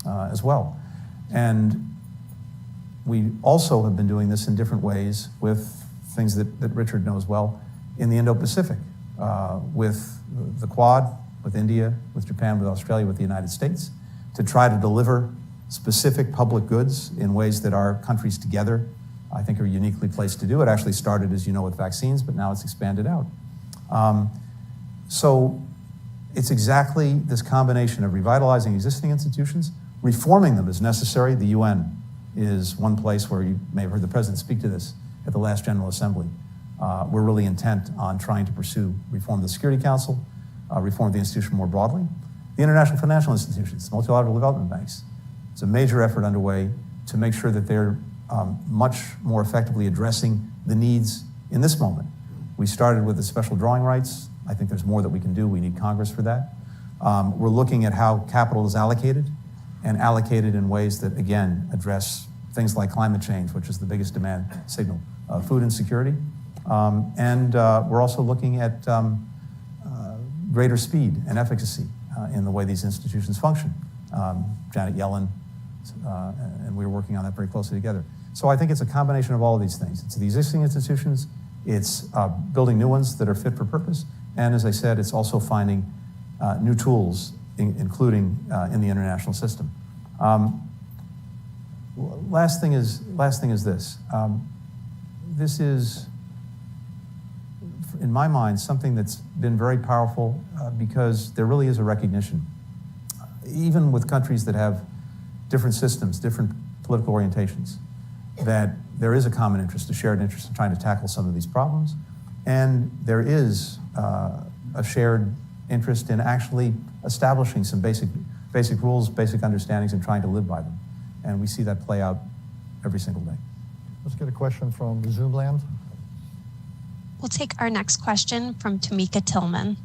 as well. And we also have been doing this in different ways with things that Richard knows well in the Indo-Pacific, with the Quad, with India, with Japan, with Australia, with the United States, to try to deliver specific public goods in ways that our countries together, I think, are uniquely placed to do. It actually started, as you know, with vaccines, but now it's expanded out. So it's exactly this combination of revitalizing existing institutions, reforming them as necessary. The UN is one place where you may have heard the president speak to this at the last General Assembly. We're really intent on trying to pursue reform of the Security Council, reform of the institution more broadly. The international financial institutions, multilateral development banks, it's a major effort underway to make sure that they're much more effectively addressing the needs in this moment. We started with the special drawing rights. I think there's more that we can do. We need Congress for that. We're looking at how capital is allocated, and allocated in ways that, again, address things like climate change, which is the biggest demand signal, food insecurity. And we're also looking at greater speed and efficacy in the way these institutions function. Janet Yellen, and we were working on that very closely together. So I think it's a combination of all of these things. It's the existing institutions, it's building new ones that are fit for purpose, and as I said, it's also finding new tools, including in the international system. Last thing is this. This is, in my mind, something that's been very powerful because there really is a recognition, even with countries that have different systems, different political orientations, that there is a common interest, a shared interest in trying to tackle some of these problems, and there is a shared interest in actually establishing some basic rules, basic understandings, and trying to live by them. And we see that play out every single day. Let's get a question from Zoom land. We'll take our next question from Tamika Tillman.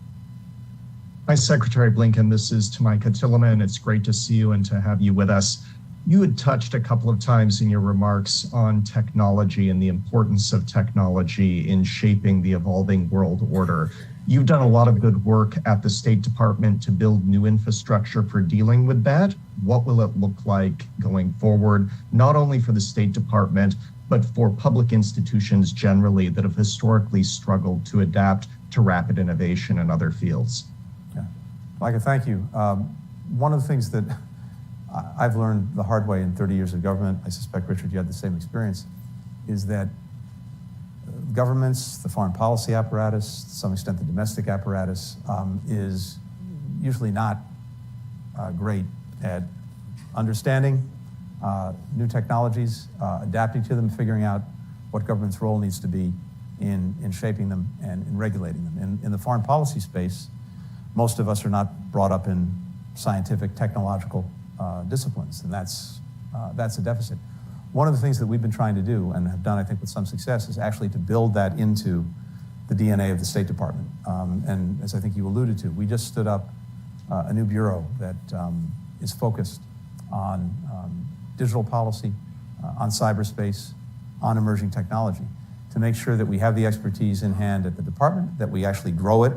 Hi, Secretary Blinken. This is Tamika Tillman. It's great to see you and to have you with us. You had touched a couple of times in your remarks on technology and the importance of technology in shaping the evolving world order. You've done a lot of good work at the State Department to build new infrastructure for dealing with that. What will it look like going forward, not only for the State Department, but for public institutions generally that have historically struggled to adapt to rapid innovation in other fields? Yeah. Micah, thank you. One of the things that I've learned the hard way in 30 years of government, I suspect, Richard, you had the same experience, is that governments, the foreign policy apparatus, to some extent the domestic apparatus, is usually not great at understanding new technologies, adapting to them, figuring out what government's role needs to be in shaping them and in regulating them. In the foreign policy space, most of us are not brought up in scientific, technological disciplines, and that's a deficit. One of the things that we've been trying to do, and have done, I think, with some success, is actually to build that into the DNA of the State Department. And as I think you alluded to, we just stood up a new bureau that is focused on digital policy, on cyberspace, on emerging technology, to make sure that we have the expertise in hand at the department, that we actually grow it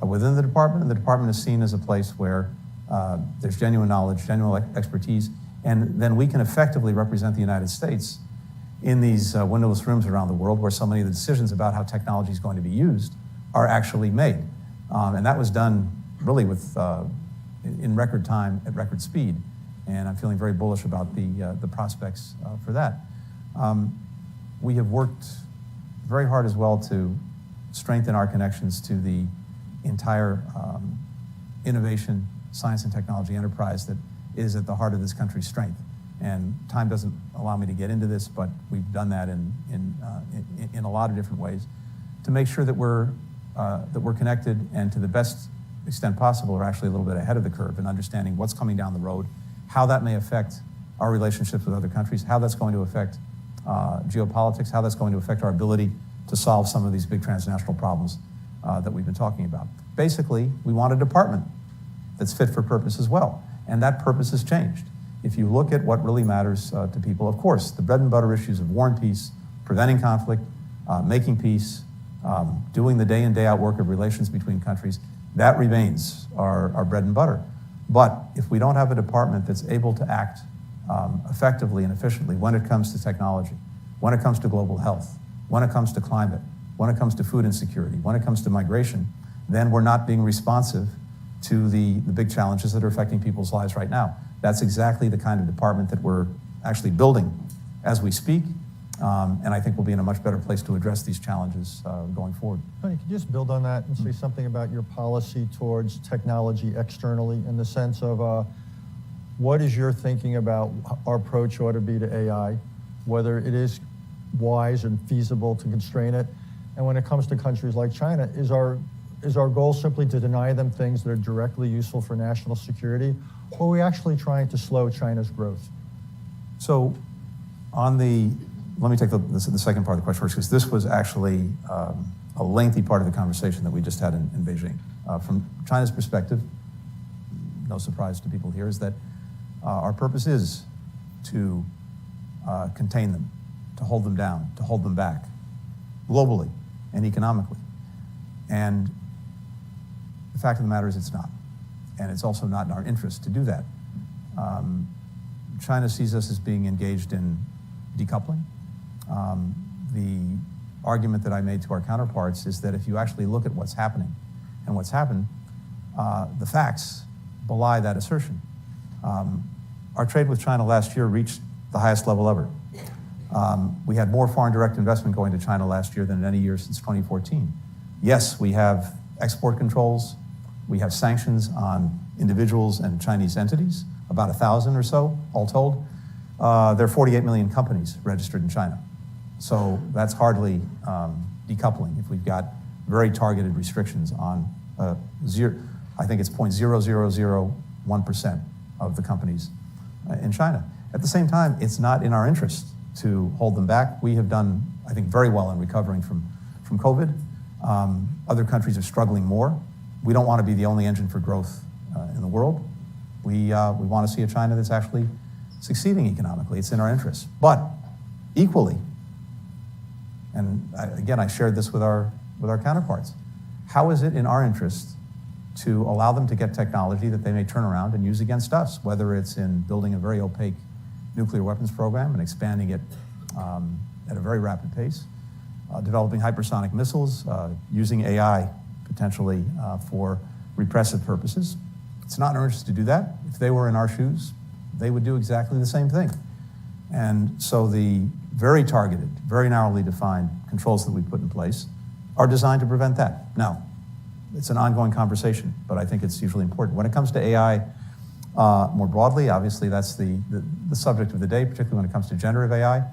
within the department, and the department is seen as a place where there's genuine knowledge, genuine expertise, and then we can effectively represent the United States in these windowless rooms around the world where so many of the decisions about how technology is going to be used are actually made. And that was done really in record time, at record speed. And I'm feeling very bullish about the prospects for that. We have worked very hard as well to strengthen our connections to the entire innovation, science and technology enterprise that is at the heart of this country's strength. And time doesn't allow me to get into this, but we've done that in a lot of different ways to make sure that we're connected, and to the best extent possible, we're actually a little bit ahead of the curve in understanding what's coming down the road, how that may affect our relationships with other countries, how that's going to affect geopolitics, how that's going to affect our ability to solve some of these big transnational problems that we've been talking about. Basically, we want a department that's fit for purpose as well, and that purpose has changed. If you look at what really matters to people, of course, the bread and butter issues of war and peace, preventing conflict, making peace, doing the day in, day out work of relations between countries, that remains our bread and butter. But if we don't have a department that's able to act effectively and efficiently when it comes to technology, when it comes to global health, when it comes to climate, when it comes to food insecurity, when it comes to migration, then we're not being responsive to the big challenges that are affecting people's lives right now. That's exactly the kind of department that we're actually building as we speak, and I think we'll be in a much better place to address these challenges going forward. Tony, can you just build on that and say something about your policy towards technology externally, in the sense of what is your thinking about our approach ought to be to AI, whether it is wise and feasible to constrain it, and when it comes to countries like China, is our goal simply to deny them things that are directly useful for national security, or are we actually trying to slow China's growth? So let me take the second part of the question first, because this was actually a lengthy part of the conversation that we just had in Beijing. From China's perspective, no surprise to people here, is that our purpose is to contain them, to hold them down, to hold them back, globally and economically. And the fact of the matter is it's not. And it's also not in our interest to do that. China sees us as being engaged in decoupling. The argument that I made to our counterparts is that if you actually look at what's happening and what's happened, the facts belie that assertion. Our trade with China last year reached the highest level ever. We had more foreign direct investment going to China last year than in any year since 2014. Yes, we have export controls. We have sanctions on individuals and Chinese entities, about 1,000 or so, all told. There are 48 million companies registered in China. So that's hardly decoupling if we've got very targeted restrictions on I think it's 0.0001% of the companies in China. At the same time, it's not in our interest to hold them back. We have done, I think, very well in recovering from COVID. Other countries are struggling more. We don't want to be the only engine for growth in the world. We want to see a China that's actually succeeding economically. It's in our interest. But equally, and again, I shared this with our counterparts, how is it in our interest to allow them to get technology that they may turn around and use against us, whether it's in building a very opaque nuclear weapons program and expanding it at a very rapid pace, developing hypersonic missiles, using AI potentially for repressive purposes. It's not in our interest to do that. If they were in our shoes, they would do exactly the same thing. And so the very targeted, very narrowly defined controls that we put in place are designed to prevent that. Now, it's an ongoing conversation, but I think it's usually important. When it comes to AI more broadly, obviously that's the subject of the day, particularly when it comes to generative AI.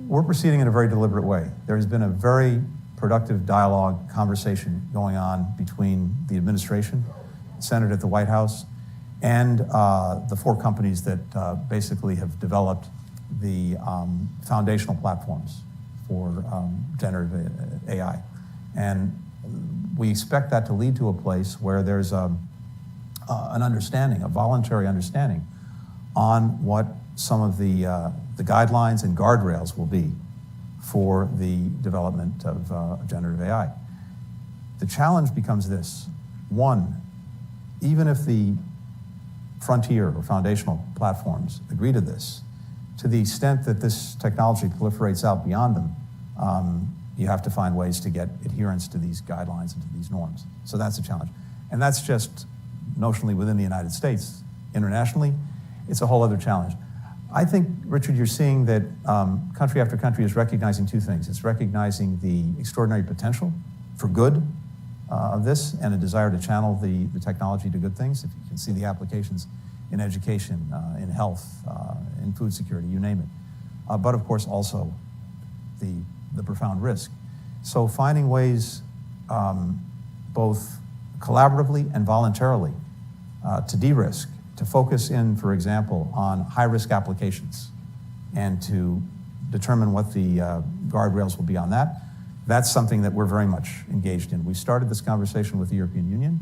We're proceeding in a very deliberate way. There has been a very productive dialogue, conversation going on between the administration, centered at the White House, and the 4 companies that basically have developed the foundational platforms for generative AI. And we expect that to lead to a place where there's an understanding, a voluntary understanding, on what some of the guidelines and guardrails will be for the development of generative AI. The challenge becomes this. One, even if the frontier or foundational platforms agree to this, to the extent that this technology proliferates out beyond them, you have to find ways to get adherence to these guidelines and to these norms. So that's a challenge. And that's just notionally within the United States. Internationally, it's a whole other challenge. I think, Richard, you're seeing that country after country is recognizing 2 things. It's recognizing the extraordinary potential for good of this and a desire to channel the technology to good things. If you can see the applications in education, in health, in food security, you name it. But of course also the profound risk. So finding ways both collaboratively and voluntarily to de-risk, to focus in, for example, on high-risk applications and to determine what the guardrails will be on that. That's something that we're very much engaged in. We started this conversation with the European Union.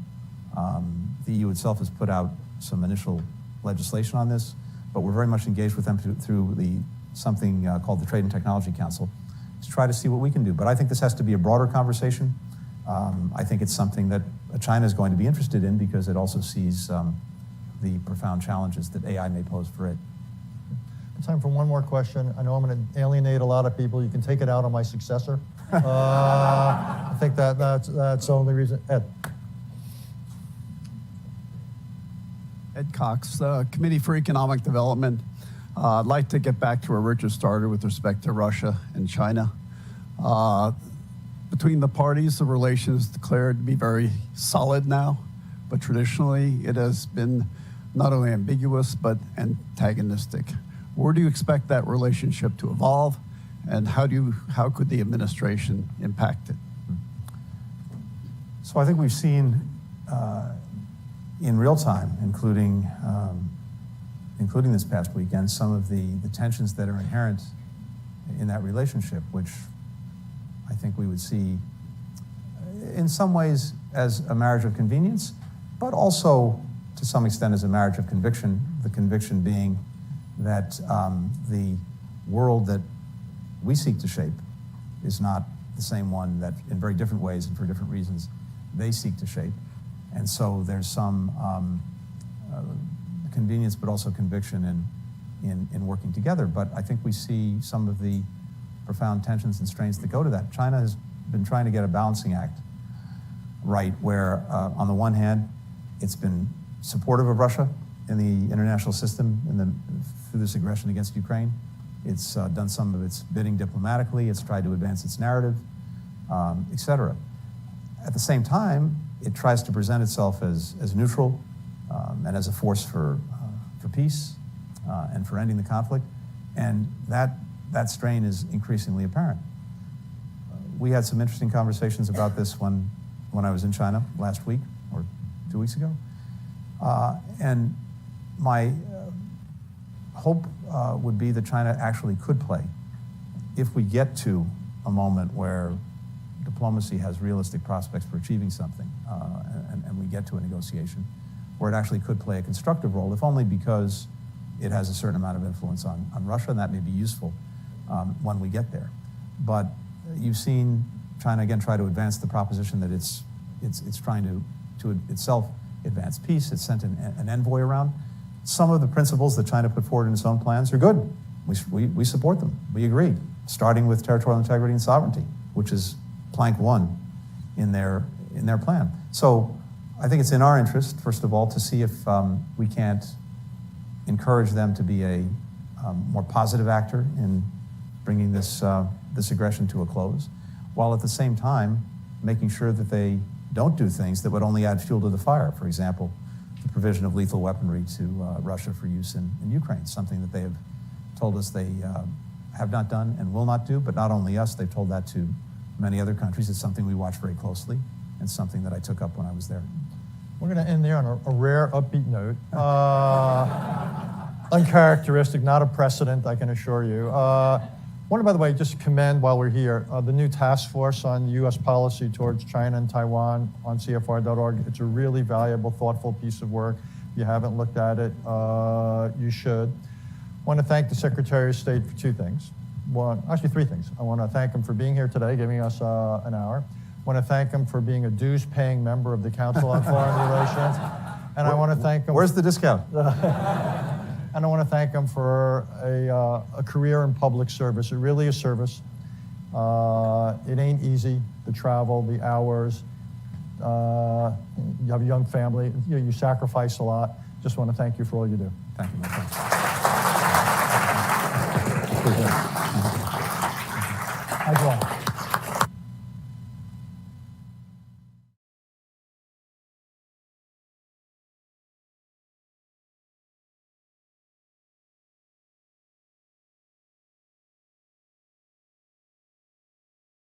The EU itself has put out some initial legislation on this, but we're very much engaged with them through something called the Trade and Technology Council to try to see what we can do. But I think this has to be a broader conversation. I think it's something that China is going to be interested in because it also sees the profound challenges that AI may pose for it. Time for one more question. I know I'm going to alienate a lot of people. You can take it out on my successor. I think that's the only reason. Ed. Ed Cox, Committee for Economic Development. I'd like to get back to where Richard started with respect to Russia and China. Between the parties, the relation is declared to be very solid now, but traditionally it has been not only ambiguous, but antagonistic. Where do you expect that relationship to evolve, and how could the administration impact it? So I think we've seen in real time, including this past weekend, some of the tensions that are inherent in that relationship, which I think we would see in some ways as a marriage of convenience, but also to some extent as a marriage of conviction, the conviction being that the world that we seek to shape is not the same one that in very different ways and for different reasons they seek to shape. And so there's some convenience but also conviction in working together. But I think we see some of the profound tensions and strains that go to that. China has been trying to get a balancing act right where on the one hand it's been supportive of Russia in the international system through this aggression against Ukraine. It's done some of its bidding diplomatically. It's tried to advance its narrative, et cetera. At the same time, it tries to present itself as neutral and as a force for peace and for ending the conflict. And that strain is increasingly apparent. We had some interesting conversations about this when I was in China last week or 2 weeks ago. And my hope would be that China actually could play if we get to a moment where diplomacy has realistic prospects for achieving something, and we get to a negotiation, where it actually could play a constructive role, if only because it has a certain amount of influence on Russia, and that may be useful when we get there. But you've seen China again try to advance the proposition that it's trying to itself advance peace. It's sent an envoy around. Some of the principles that China put forward in its own plans are good. We support them. We agree, starting with territorial integrity and sovereignty, which is plank one in their plan. So I think it's in our interest, first of all, to see if we can't encourage them to be a more positive actor in bringing this aggression to a close, while at the same time making sure that they don't do things that would only add fuel to the fire. For example, the provision of lethal weaponry to Russia for use in Ukraine, something that they have told us they have not done and will not do, but not only us, they've told that to many other countries. It's something we watch very closely and something that I took up when I was there. We're going to end there on a rare upbeat note. Uncharacteristic, not a precedent, I can assure you. I want to, by the way, just commend while we're here, the new task force on U.S. policy towards China and Taiwan on CFR.org. It's a really valuable, thoughtful piece of work. If you haven't looked at it, you should. I want to thank the Secretary of State for two things. Actually, three things. I want to thank him for being here today, giving us an hour. I want to thank him for being a dues-paying member of the Council on Foreign Relations. And I want to thank him... Where's the discount? And I want to thank him for a career in public service. It really is service. It ain't easy, the travel, the hours. You have a young family. You sacrifice a lot. Just want to thank you for all you do. Thank you, my friend. Thank you all.